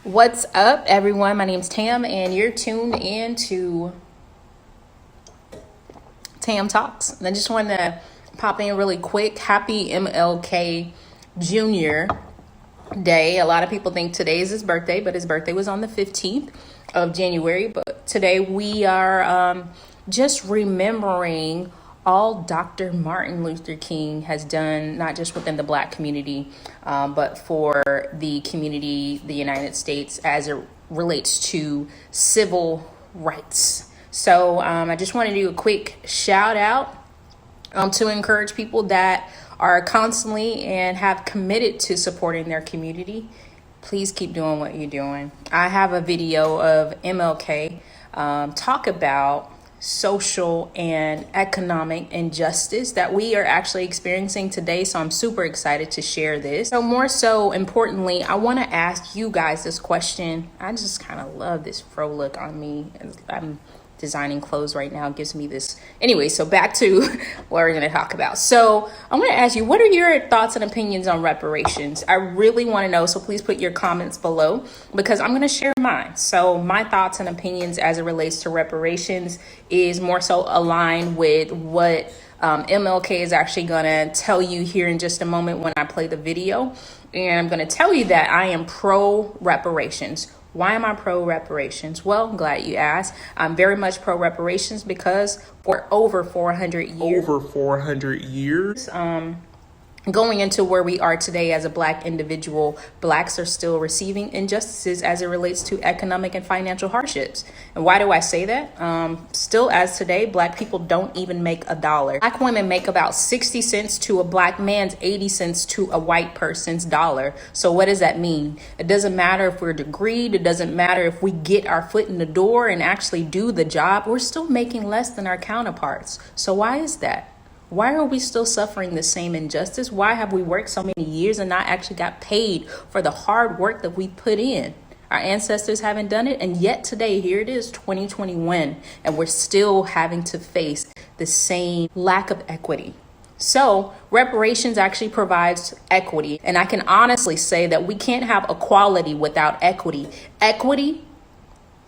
What's up, everyone? My name's Tam, and you're tuned in to Tam Talks. And I just wanted to pop in really quick. Happy MLK Jr. Day. A lot of people think today is his birthday, but his birthday was on the 15th of January. But today we are just remembering all Dr. Martin Luther King has done, not just within the Black community, but for the community, the United States, as it relates to civil rights. So I just want to do a quick shout out to encourage people that are constantly and have committed to supporting their community. Please keep doing what you're doing. I have a video of MLK talk about social and economic injustice that we are actually experiencing today. So I'm super excited to share this. So more so importantly, I want to ask you guys this question. I just kind of love this fro look on me. I'm designing clothes right now. It gives me this. Anyway, so back to what we're going to talk about. So I'm going to ask you, what are your thoughts and opinions on reparations? I really want to know, so please put your comments below because I'm going to share mine. So my thoughts and opinions as it relates to reparations is more so aligned with what MLK is actually going to tell you here in just a moment when I play the video. And I'm going to tell you that I am pro reparations. Why am I pro reparations? Well, I'm glad you asked. I'm very much pro reparations because for over 400 years, going into where we are today as a Black individual, Blacks are still receiving injustices as it relates to economic and financial hardships. And why do I say that? Still as today, Black people don't even make $1. Black women make about 60 cents to a Black man's 80 cents to a white person's dollar. So what does that mean? It doesn't matter if we're degreed. It doesn't matter if we get our foot in the door and actually do the job. We're still making less than our counterparts. So why is that? Why are we still suffering the same injustice? Why have we worked so many years and not actually got paid for the hard work that we put in? Our ancestors haven't done it. And yet today, here it is, 2021, and we're still having to face the same lack of equity. So reparations actually provides equity. And I can honestly say that we can't have equality without equity. Equity,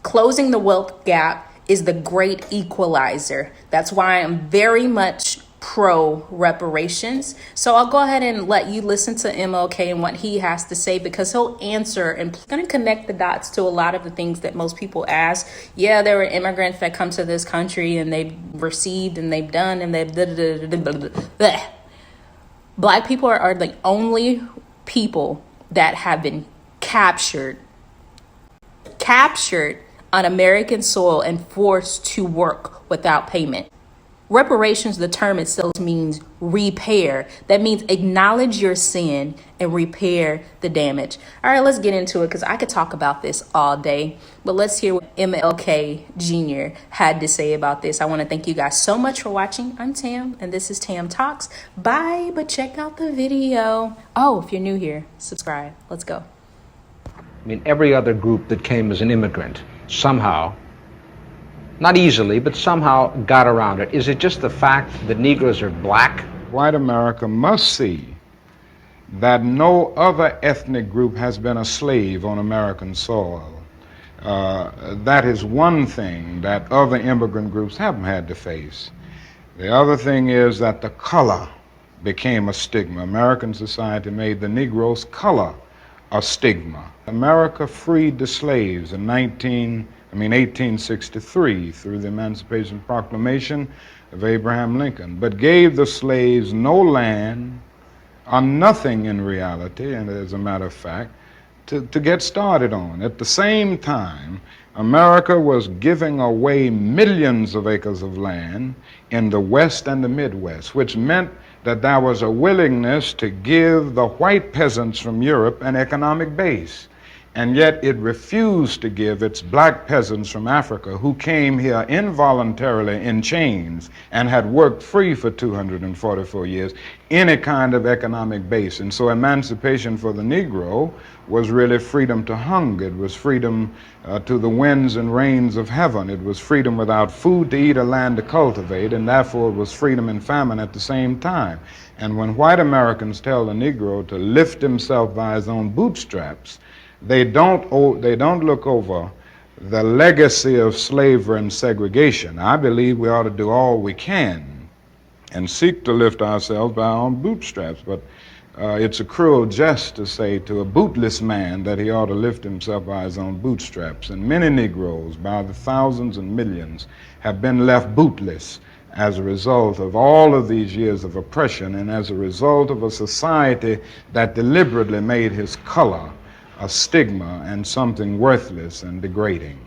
closing the wealth gap, is the great equalizer. That's why I'm very much pro reparations. So I'll go ahead and let you listen to MLK and what he has to say, because he'll answer and going to connect the dots to a lot of the things that most people ask. Yeah, there were immigrants that come to this country and they've received and they've done and they've Black people are the only people that have been captured on American soil and forced to work without payment. Reparations, the term itself means repair. That means acknowledge your sin and repair the damage. All right, let's get into it because I could talk about this all day. But let's hear what MLK Jr. had to say about this. I want to thank you guys so much for watching. I'm Tam, and this is Tam Talks. Bye, but check out the video. Oh, if you're new here, subscribe. Let's go. I mean, every other group that came as an immigrant somehow, not easily, but somehow got around it. Is it just the fact that Negroes are Black? White America must see that no other ethnic group has been a slave on American soil. That is one thing that other immigrant groups haven't had to face. The other thing is that the color became a stigma. American society made the Negro's color a stigma. America freed the slaves in 1863 through the Emancipation Proclamation of Abraham Lincoln, but gave the slaves no land or nothing in reality, and as a matter of fact, to get started on. At the same time, America was giving away millions of acres of land in the West and the Midwest, which meant that there was a willingness to give the white peasants from Europe an economic base. And yet it refused to give its Black peasants from Africa, who came here involuntarily in chains and had worked free for 244 years, any kind of economic base. And so emancipation for the Negro was really freedom to hunger. It was freedom to the winds and rains of heaven. It was freedom without food to eat or land to cultivate, and therefore it was freedom and famine at the same time. And when white Americans tell the Negro to lift himself by his own bootstraps, They don't look over the legacy of slavery and segregation. I believe we ought to do all we can and seek to lift ourselves by our own bootstraps, but it's a cruel jest to say to a bootless man that he ought to lift himself by his own bootstraps. And many Negroes, by the thousands and millions, have been left bootless as a result of all of these years of oppression and as a result of a society that deliberately made his color a stigma and something worthless and degrading.